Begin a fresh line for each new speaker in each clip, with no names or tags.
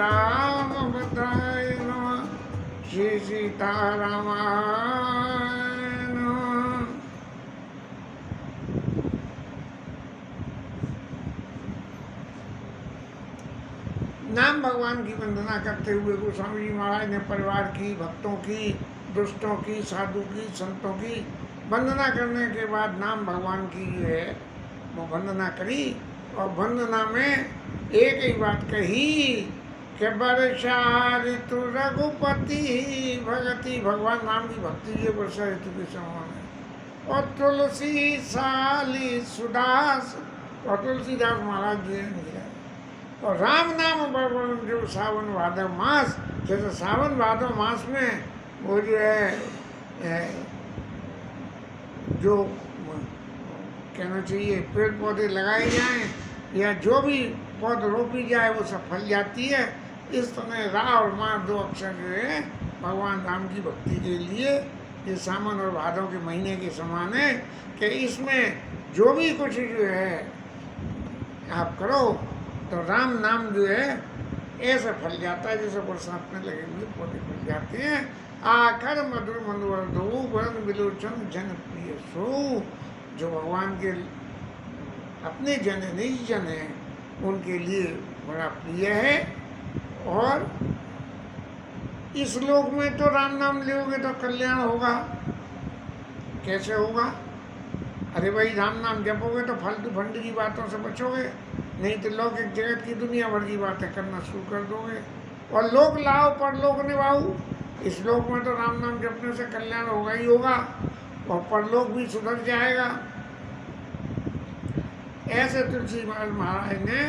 राम भद्राय नमः। श्री सीतारामाय नमः। नाम भगवान की वंदना करते हुए गोस्वामी जी महाराज ने परिवार की, भक्तों की, दुष्टों की, साधु की, संतों की वंदना करने के बाद नाम भगवान की जो है वो वंदना करी। और वंदना में एक ही बात कही कि वर्षा ऋतु रघुपति भगति, भगवान नाम की भक्ति ये वर्षा ऋतु के समान है। और तुलसी साली सुदास, और तुलसीदास महाराज जी ने किया। और राम नाम बरबरन जो सावन भादव मास, जैसे सावन भादव मास में वो जो है जो कहना चाहिए पेड़ पौधे लगाए जाएं या जो भी पौध रोपी जाए वो सब फल जाती है। इस तरह रा और माँ दो अक्षर जो है भगवान राम की भक्ति के लिए ये सावन और भादव के महीने के समान है कि इसमें जो भी कुछ जो है आप करो तो राम नाम जो है ऐसे फल जाता है जैसे बरसात में लगे हुए पौधे फल जाते हैं। आखर मधुर मधुर दो वरण विलोचन जन प्रिय सो, जो भगवान के अपने जन निज जन हैं उनके लिए बड़ा प्रिय है। और इस लोक में तो राम नाम लोगे तो कल्याण होगा। कैसे होगा? अरे भाई राम नाम जपोगे तो फालतू फंड की बातों से बचोगे, नहीं तो लौकिक जगत की दुनिया भर की बातें करना शुरू कर दोगे। और लोक लाओ पर लोक निभाओ, इस लोक में तो राम नाम जपने से कल्याण होगा ही होगा और परलोक भी सुधर जाएगा। ऐसे तुलसी महाराज ने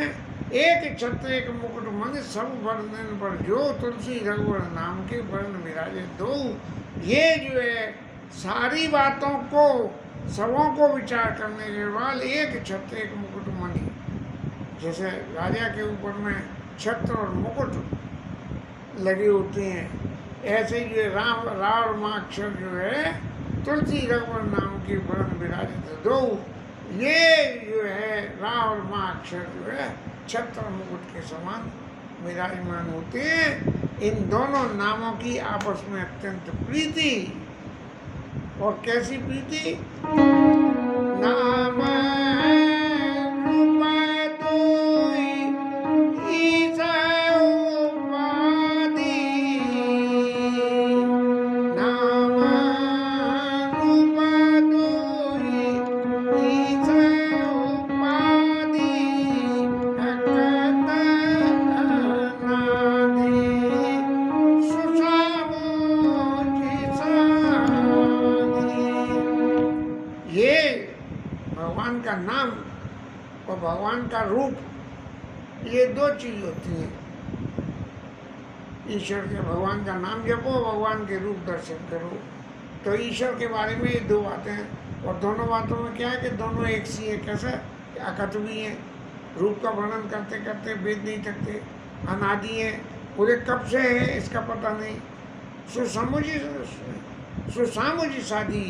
एक छत्र एक मुकुट मन सब वर्णन पर जो तुलसी रघुवर नाम के वर्ण विराजे दो। ये जो है सारी बातों को सबों को विचार करने के बाद एक छत्र एक मुकुट मणि, जैसे राजा के ऊपर में छत्र और मुकुट लगे होते हैं, ऐसे ही जो राम और माँ अक्षर जो है तुलसी रघुवर नाम के वर्ण विराजित दो। ये जो है रा और माँ अक्षर जो है छत्र मुकुट के समान विराजमान होते हैं। इन दोनों नामों की आपस में अत्यंत प्रीति। और कैसी प्रीति? नाम भगवान का नाम और भगवान का रूप, ये दो चीज होती हैं। ईश्वर के भगवान का नाम जपो, भगवान के रूप दर्शन करो। तो ईश्वर के बारे में ये दो बातें हैं। और दोनों बातों में क्या है कि दोनों एक सी है। कैसे? अकथवी है, रूप का वर्णन करते करते वेद नहीं थकते, अनादि है, पूरे कब से है इसका पता नहीं। सुसामुझी शादी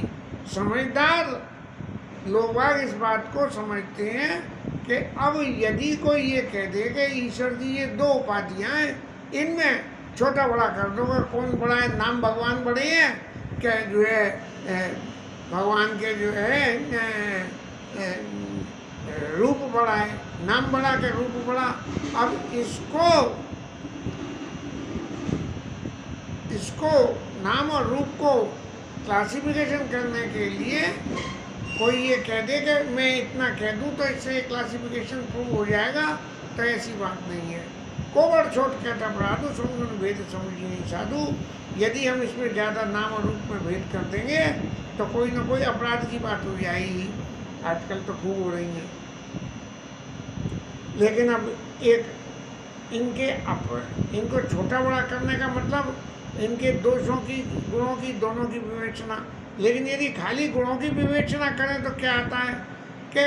समझदार लोग इस बात को समझते हैं कि अब यदि कोई ये कह दे कि ईश्वर की ये दो उपाधियाँ हैं, इनमें छोटा बड़ा कर दोगे, कौन बड़ा है? नाम भगवान बड़े हैं क्या? जो है भगवान के जो है रूप बड़ा है, नाम बड़ा के रूप बड़ा। अब इसको नाम और रूप को क्लासिफिकेशन करने के लिए कोई ये कह दे कि मैं इतना कह दूं तो इससे क्लासिफिकेशन प्रूव हो जाएगा, तो ऐसी बात नहीं है। कोबड़ छोट कहता अपराधु समझ भेद समझी नहीं साधु। यदि हम इसमें ज़्यादा नाम और रूप में भेद कर देंगे तो कोई ना कोई अपराध की बात हो जाएगी। आजकल तो खूब हो रही है। लेकिन अब इनको छोटा बड़ा करने का मतलब इनके दोषों की, गुणों की, दोनों की विवेचना। लेकिन यदि खाली गुणों की विवेचना करें तो क्या आता है कि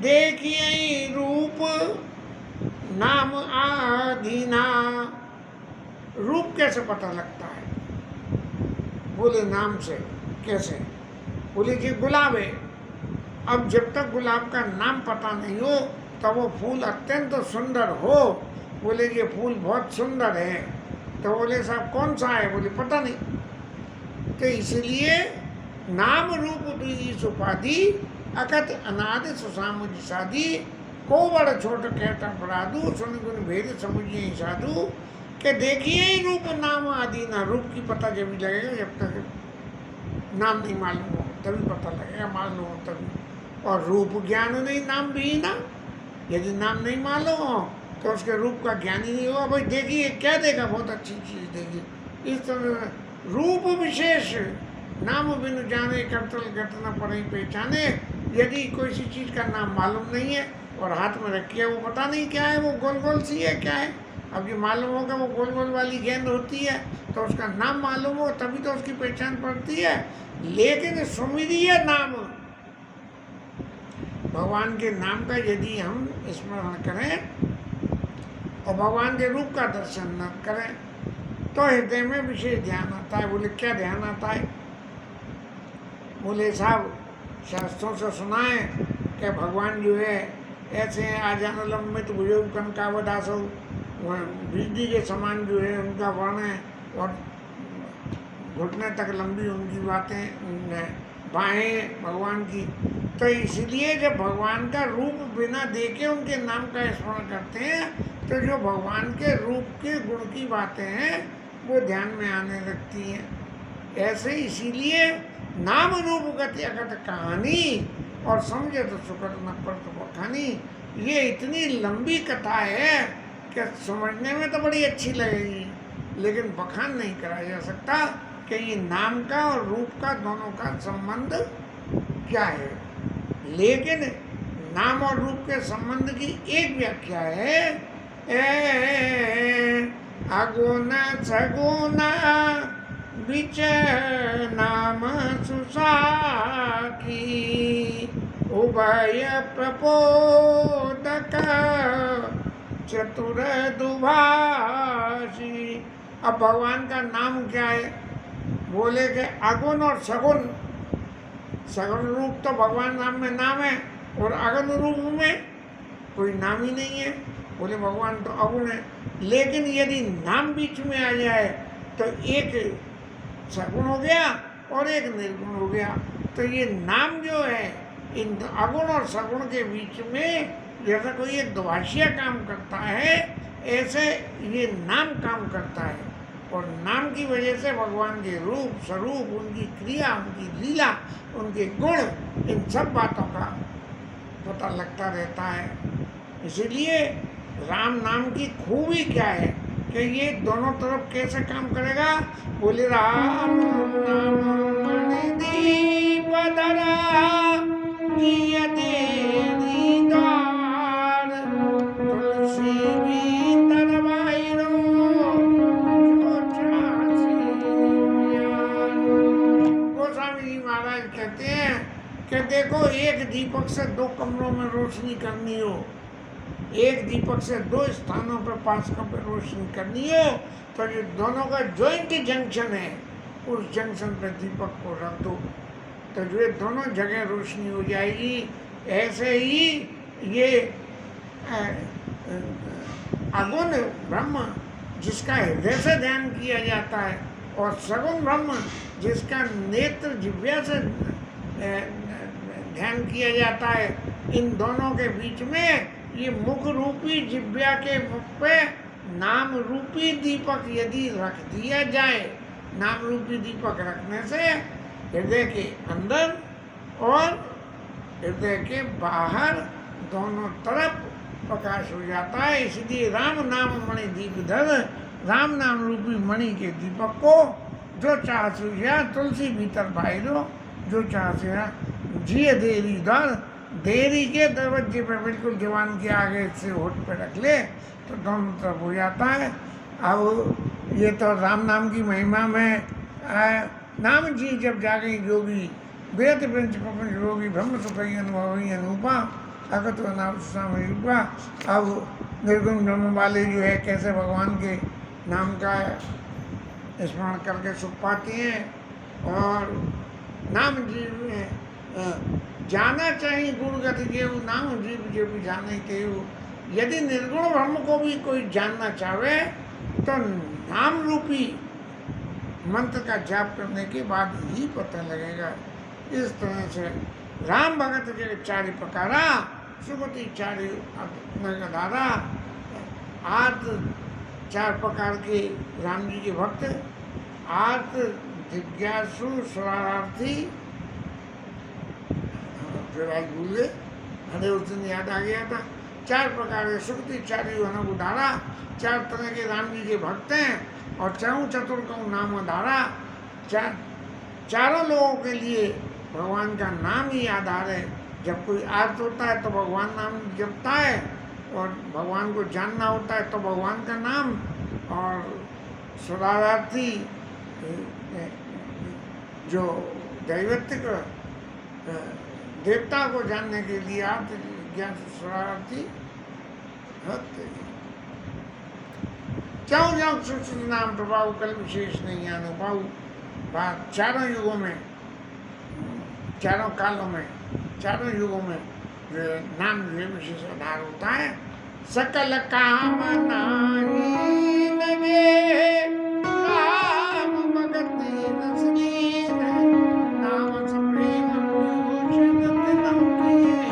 देखिए रूप नाम आधीना। रूप कैसे पता लगता है? बोले नाम से। कैसे? बोले जी गुलाब है। अब जब तक गुलाब का नाम पता नहीं हो तब वो फूल अत्यंत सुंदर हो, बोले ये फूल बहुत सुंदर है। तो बोले साहब कौन सा है? बोले पता नहीं। तो इसलिए नाम रूप दुई उपाधि अकत अनाद सुसामुझ साधी को बड़ छोट कहता अपराधु सुन गुण भेद समझिए साधु के देखिए ही रूप नाम आदि ना। रूप की पता जब भी लगेगा जब तक नाम नहीं मालूम हो तभी पता लगेगा, मालूम हो तभी। और रूप ज्ञान नहीं नाम भी ना। यदि नाम नहीं मालूम हो तो उसके रूप का ज्ञान ही नहीं होगा। भाई देखिए क्या देगा, बहुत अच्छी चीज़ देगी। इस तरह रूप विशेष नाम बिनु जाने करतल घटना पड़े पहचाने। यदि कोई सी चीज़ का नाम मालूम नहीं है और हाथ में रखी है, वो पता नहीं क्या है, वो गोल गोल सी है क्या है। अब ये मालूम होगा वो गोल गोल वाली गेंद होती है तो उसका नाम मालूम हो तभी तो उसकी पहचान पड़ती है। लेकिन सुमिरीय नाम भगवान के नाम का यदि हम स्मरण करें और भगवान के रूप का दर्शन न करें तो हृदय में विशेष ध्यान आता है। बोले क्या ध्यान आता है? बोले साहब शास्त्रों से सुना है कि भगवान जो है ऐसे हैं, आजान लंबित भुजौ कनकावदासौ, बिजली के समान जो है उनका वर्ण है और घुटने तक लंबी उनकी बातें बाहें भगवान की। तो इसलिए जब भगवान का रूप बिना देखे उनके नाम का स्मरण करते हैं तो जो भगवान के रूप के गुण की बातें हैं वो ध्यान में आने लगती हैं। ऐसे इसीलिए नाम रूप गति अगत कहानी और समझे तो सुकर न पर तो बखानी, ये इतनी लंबी कथा है कि समझने में तो बड़ी अच्छी लगेगी लेकिन बखान नहीं करा जा सकता कि ये नाम का और रूप का दोनों का संबंध क्या है। लेकिन नाम और रूप के संबंध की एक व्याख्या है, अगुण सगुण बिच नाम सुसाखी उभय प्रपोदक चतुर दुभाषी। अब भगवान का नाम क्या है? बोले कि अगुण और सगुण। सगुण रूप तो भगवान नाम में नाम है और अगुण रूप में कोई नाम ही नहीं है। बोले भगवान तो अगुण है, लेकिन यदि नाम बीच में आ जाए तो एक सगुण हो गया और एक निर्गुण हो गया। तो ये नाम जो है इन अगुण और सगुण के बीच में जैसा कोई एक दुभाषिया काम करता है ऐसे ये नाम काम करता है। और नाम की वजह से भगवान के रूप स्वरूप, उनकी क्रिया, उनकी लीला, उनके गुण, इन सब बातों का पता लगता रहता है। इसीलिए राम नाम की खूबी क्या है कि ये दोनों तरफ कैसे काम करेगा। बोले राम नाम मणि दीप धरा किय देरी द्वार, तुलसी भीतर बाहिरो जो चासी ज्ञान। गोस्वामी जी महाराज कहते हैं कि देखो एक दीपक से दो कमरों में रोशनी करनी हो, एक दीपक से दो स्थानों पर 5 कमरे रोशनी करनी हो तो जो दोनों का जॉइंट जंक्शन है उस जंक्शन पर दीपक को रख दो तो जो दोनों जगह रोशनी हो जाएगी। ऐसे ही ये अगुण ब्रह्म जिसका हृदय से ध्यान किया जाता है और सगुण ब्रह्म जिसका नेत्र जिह्वा से ध्यान किया जाता है, इन दोनों के बीच में ये मुख रूपी जिह्वा के मुख पे नाम रूपी दीपक यदि रख दिया जाए, नाम रूपी दीपक रखने से हृदय के अंदर और हृदय के बाहर दोनों तरफ प्रकाश हो जाता है। इसलिए राम नाम मणि दीपधर, राम नाम रूपी मणि के दीपक को जो चाह तुलसी भीतर बाहिरो, जो चाह जिये देरी द्वार, देरी के दरवाजे पर बिल्कुल दीवान के आगे से होठ पे रख ले तो दोनों तरफ हो जाता है। अब ये तो राम नाम की महिमा में नाम जी जब जागे योगी, वेद पंच प्रपंच रोगी, ब्रह्म सुखई अनुभवी अनुपा अगत नाम रूपा। अब निर्गुण ब्रह्म वाले जो है कैसे भगवान के नाम का स्मरण करके सुख पाते हैं। और नाम जीव जाना चाहिए गुणगत जेऊ, नाम जीव जो भी जाने के यदि निर्गुण ब्रह्म को भी कोई जानना चाहे तो नाम रूपी मंत्र का जाप करने के बाद ही पता लगेगा। इस तरह से राम भगत के चारि प्रकारा सुगति चारि दादा आर्त 4 प्रकार के राम जी के भक्त, आर्त जिज्ञासु शरणार्थी, फिर आज भूल गए, अरे उस दिन याद आ गया था। 4 प्रकार के सुगति चारि उदारा, 4 तरह के राम जी के भक्त हैं और चतुर कहूँ नाम धारा। चारों लोगों के लिए भगवान का नाम ही आधार है। जब कोई आर्त होता है तो भगवान नाम जपता है, और भगवान को जानना होता है तो भगवान का नाम, और शरणार्थी जो दैवत्विक देवता को जानने के लिए आर्त ज्ञान शरणार्थी क्यों जाओ सूक्ष्म नाम प्रभाव कल विशेष नहीं अनुभव। बात चारों युगों में, चारों कालों में, चारों युगों में जो नाम जो विशेष आधार होता है। सकल कामना राम भगति रस लीन, नाम सप्रेम भूषण तिलक किए।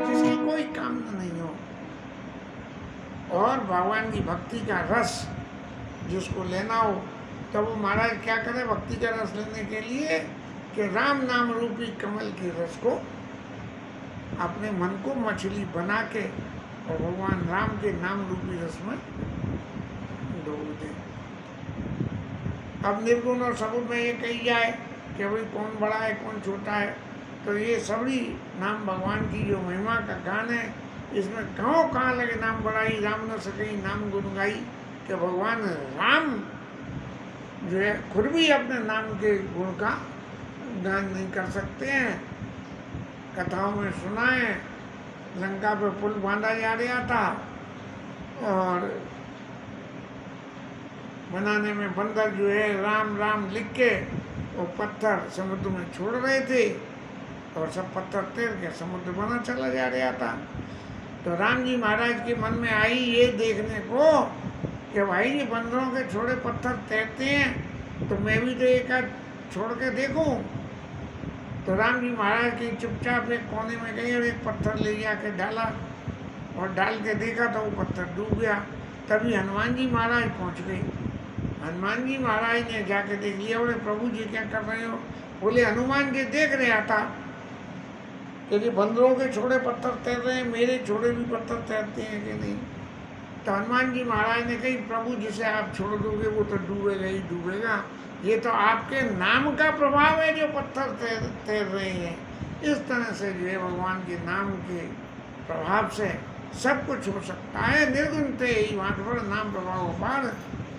जिसकी कोई कामना नहीं हो और भगवान की भक्ति का रस जिसको लेना हो, तो वो महाराज क्या करे भक्ति का रस लेने के लिए कि राम नाम रूपी कमल के रस को अपने मन को मछली बना के और भगवान राम के नाम रूपी रस में डोब दे। अब निर्गुण और सगुण में ये कही जाए कि भाई कौन बड़ा है कौन छोटा है, तो ये सभी नाम भगवान की जो महिमा का गान है, इसमें कहाँ लगे नाम बड़ाई राम न सके नाम गुण गाई, कि भगवान राम जो है खुद भी अपने नाम के गुण का गान नहीं कर सकते हैं। कथाओं में सुना है, लंका पे पुल बांधा जा रहा था और बनाने में बंदर जो है राम राम लिख के वो पत्थर समुद्र में छोड़ रहे थे और सब पत्थर तैर के समुद्र बना चला जा रहा था। तो राम जी महाराज के मन में आई ये देखने को कि भाई ये बंदरों के छोड़े पत्थर तैरते हैं तो मैं भी तो एक आध छोड़ के देखूं। तो राम जी महाराज की चुपचाप एक कोने में गए और एक पत्थर ले जाके डाला और डाल के देखा तो वो पत्थर डूब गया। तभी हनुमान जी महाराज पहुंच गए। हनुमान जी महाराज ने जाके देख लिया, बोले प्रभु जी क्या कर रहे हो? बोले हनुमान जी देख रहा था कि बंदरों के छोड़े पत्थर तैर रहे हैं, मेरे छोड़े भी पत्थर तैरते हैं कि नहीं। तो हनुमान जी महाराज ने कही प्रभु जिसे आप छोड़ दोगे वो तो डूबेगा ही डूबेगा, ये तो आपके नाम का प्रभाव है जो पत्थर तैर रहे हैं। इस तरह से जो है भगवान के नाम के प्रभाव से सब कुछ हो सकता है। निर्गुण थे ही वाट पर नाम प्रभाव पार,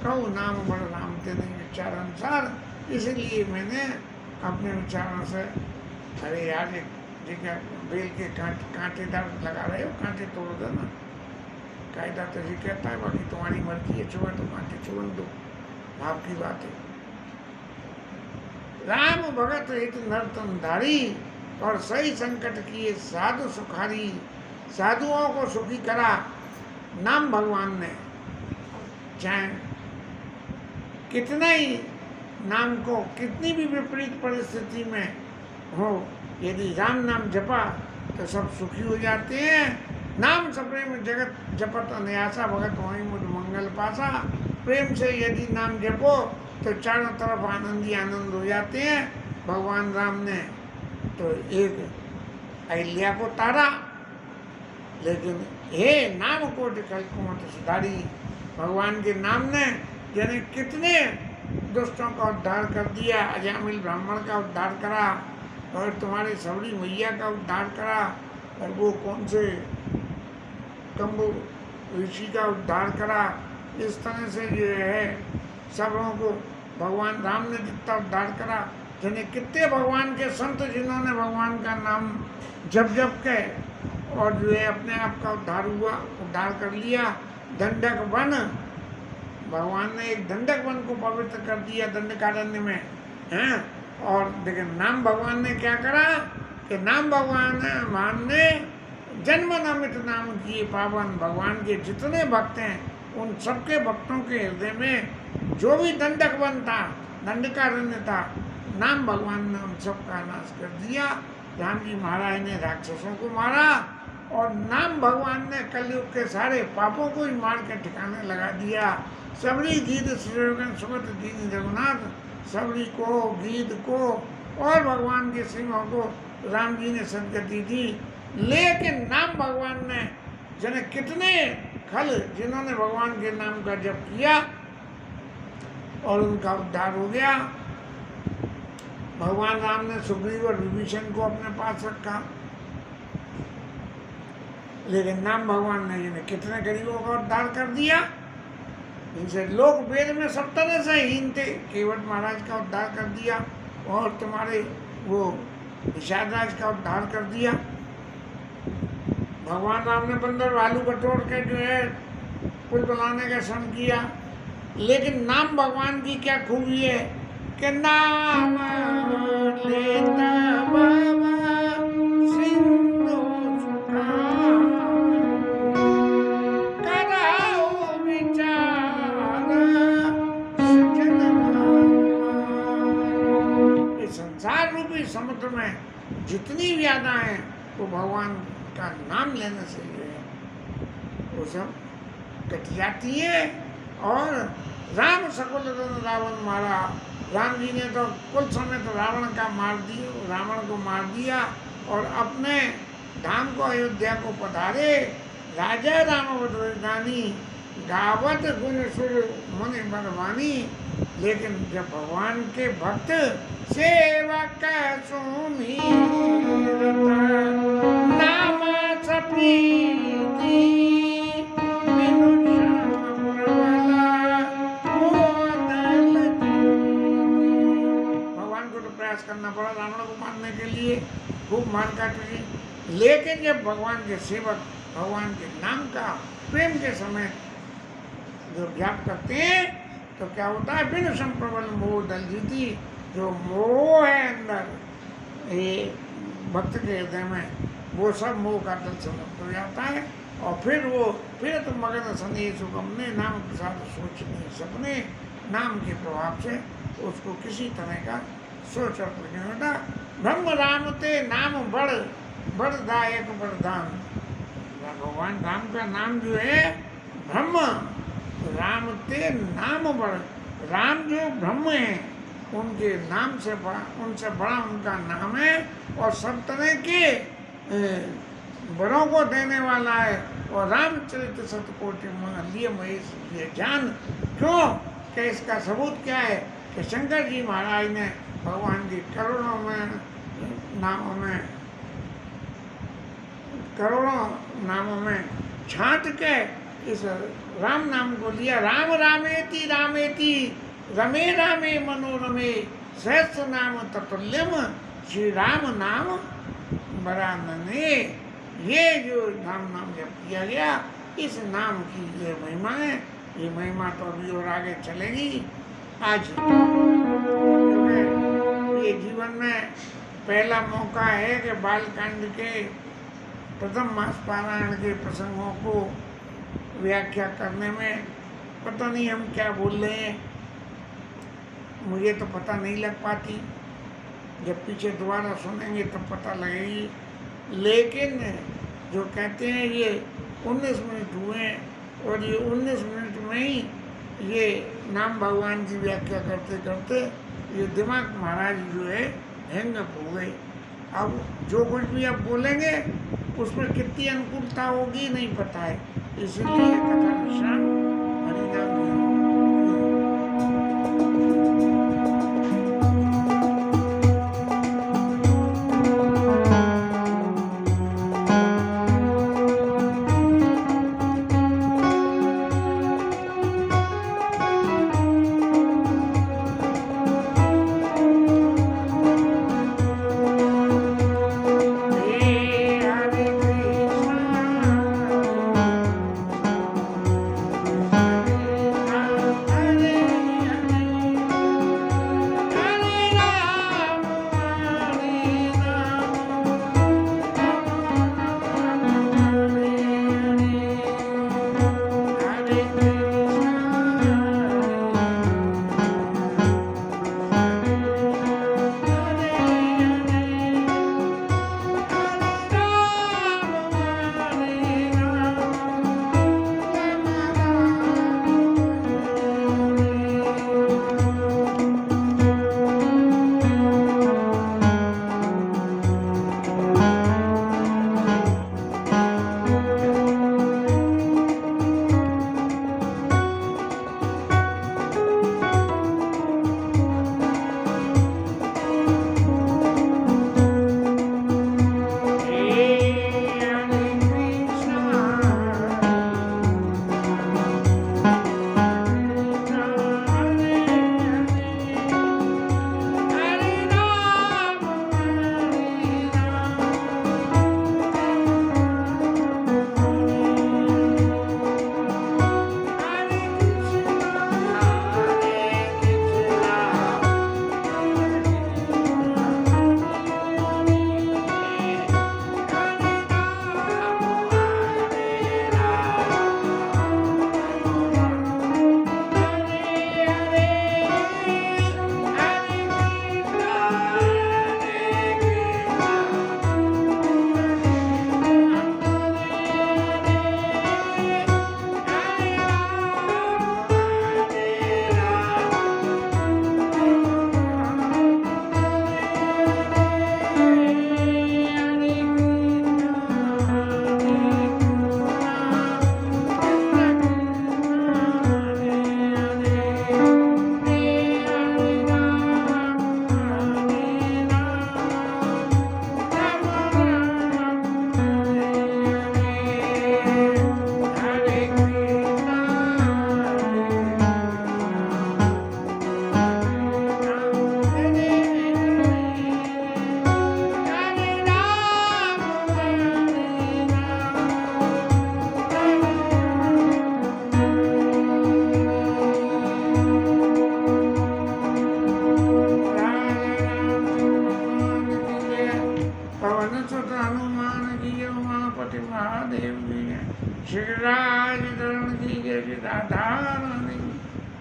कहूँ नाम बड़ राम ते नहीं विचार अनुसार। इसलिए मैंने अपने विचारों से, अरे यार देखिए बेल के कांटेदार लगा रहे हो, कांटे तोड़ देना, कायदा तो ये कहता है, बाकी तुम्हारी मर्जी है, छुआ तो कांटे छुअन दो, भाव की बात है। राम भगत हित नर्तन धारी और सही संकट किए साधु सुखारी। साधुओं को सुखी करा नाम भगवान ने। चाहे कितना ही नाम को कितनी भी विपरीत परिस्थिति में हो, यदि राम नाम जपा तो सब सुखी हो जाते हैं। नाम सप्रेम जगत जपत अनयासा भगत वहीं मुझ मंगल पासा। प्रेम से यदि नाम जपो तो चारों तरफ आनंद ही आनंद हो जाते हैं। भगवान राम ने तो एक अहिल्या को तारा, लेकिन हे नाम कोटि कल्पमत सुधारी। भगवान के नाम ने यानी कितने दुष्टों का उद्धार कर दिया। अजामिल ब्राह्मण का उद्धार करा और तुम्हारे सबरी मैया का उद्धार करा, और वो कौन से कम्बु ऋषि का उद्धार करा। इस तरह से जो है सबों को भगवान राम ने जितना उद्धार करा, जिन्हें कितने भगवान के संत जिन्होंने भगवान का नाम जप जप के और जो है अपने आप का उद्धार हुआ, उद्धार कर लिया। दंडक वन, भगवान ने एक दंडक वन को पवित्र कर दिया दंडकारण्य में, हैं। और देखिए नाम भगवान ने क्या करा कि नाम भगवान ने जन्म नमित नाम किए पावन। भगवान के जितने भक्त हैं उन सबके भक्तों के हृदय में जो भी दंडक बनता, दंडकारण्य था, नाम भगवान ने उन सबका नाश कर दिया। राम जी महाराज ने राक्षसों को मारा और नाम भगवान ने कलयुग के सारे पापों को ही मार के ठिकाने लगा दिया। सबरी गीत श्रीगण सुमत दीन रघुनाथ, सबरी को, गीत को और भगवान के सिंहों को राम जी ने सदगति दी। लेकिन नाम भगवान ने जने कितने खल जिन्होंने भगवान के नाम का जप किया और उनका उद्धार हो गया। भगवान राम ने सुग्रीव और विभीषण को अपने पास रखा, लेकिन नाम भगवान ने जिन्हें कितने गरीबों का उद्धार कर दिया। इनसे लोग वेद में सब तरह से हीन थे, केवट महाराज का उद्धार कर दिया और तुम्हारे वो निषाद राज का उद्धार कर दिया। भगवान राम ने बंदर भालू को तोड़ के जो है पुल बनाने का श्रम किया। लेकिन नाम भगवान की क्या खूबी है कि नाम लेता बाबा सिंधु कराओ विचार सजन। इस संसार रूपी समुद्र में जितनी व्याधा है वो भगवान का नाम लेने से ही है, वो सब कट जाती है। और राम सकल रावण मारा, राम जी ने तो कुल समेत रावण को मार दिया और अपने धाम को अयोध्या को पधारे। राजा राम बदरानी गावत गुण सुर मुनि बलवानी। लेकिन जब भगवान के भक्त सेवक सुमीरत नाम सप्रीति बिनु श्याम प्रबला मोदल जीति। भगवान को तो प्रयास करना पड़ा रावण को मारने के लिए, खूब मार काट ली। लेकिन जब भगवान के सेवक भगवान के नाम का प्रेम के समय जो जाप करते हैं तो क्या होता है, बिनु संप्रबल मोह दल जीती। जो मोह है अंदर ये भक्त के हृदय में, वो सब मोह का दल समाप्त हो जाता है। और फिर तो मगन सने सुगमने नाम प्रसाद सोचने सपने। नाम के प्रभाव से उसको किसी तरह का सोच और नहीं होता। ब्रह्म राम ते नाम बड़दायक वरदान। भगवान राम का नाम जो है ब्रह्म, राम ते नाम बड़। राम जो ब्रह्म है उनके नाम से उनसे बड़ा उनका नाम है और सब तरह के बड़ों को देने वाला है। और रामचरित शतकोटि लिए महेश ये जान। क्यों कि इसका सबूत क्या है कि शंकर जी महाराज ने भगवान की करोड़ों नामों में छांट के इस राम नाम को लिया। राम रामेति रामेति रमे रामे मनोरमे सहस्र नाम ततुल्यम श्री राम नाम बरानने। ये जो नाम जब किया गया, इस नाम की ये महिमा है। ये महिमा तो अभी और आगे चलेगी। आज ये जीवन में पहला मौका है कि बालकांड के प्रथम मास पारायण के प्रसंगों को व्याख्या करने में पता नहीं हम क्या बोल रहे हैं, मुझे तो पता नहीं लग पाती। जब पीछे दोबारा सुनेंगे तब पता लगेगी। लेकिन जो कहते हैं ये 19 मिनट हुए और ये 19 मिनट में ही ये नाम भगवान की व्याख्या करते करते ये दिमाग महाराज जो है हैंग अप हो गए। अब जो कुछ भी आप बोलेंगे उसमें कितनी अनुकूलता होगी नहीं पता है, इसलिए कथा विश्राम हरिनाम जी।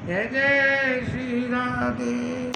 जय जय श्री राधे।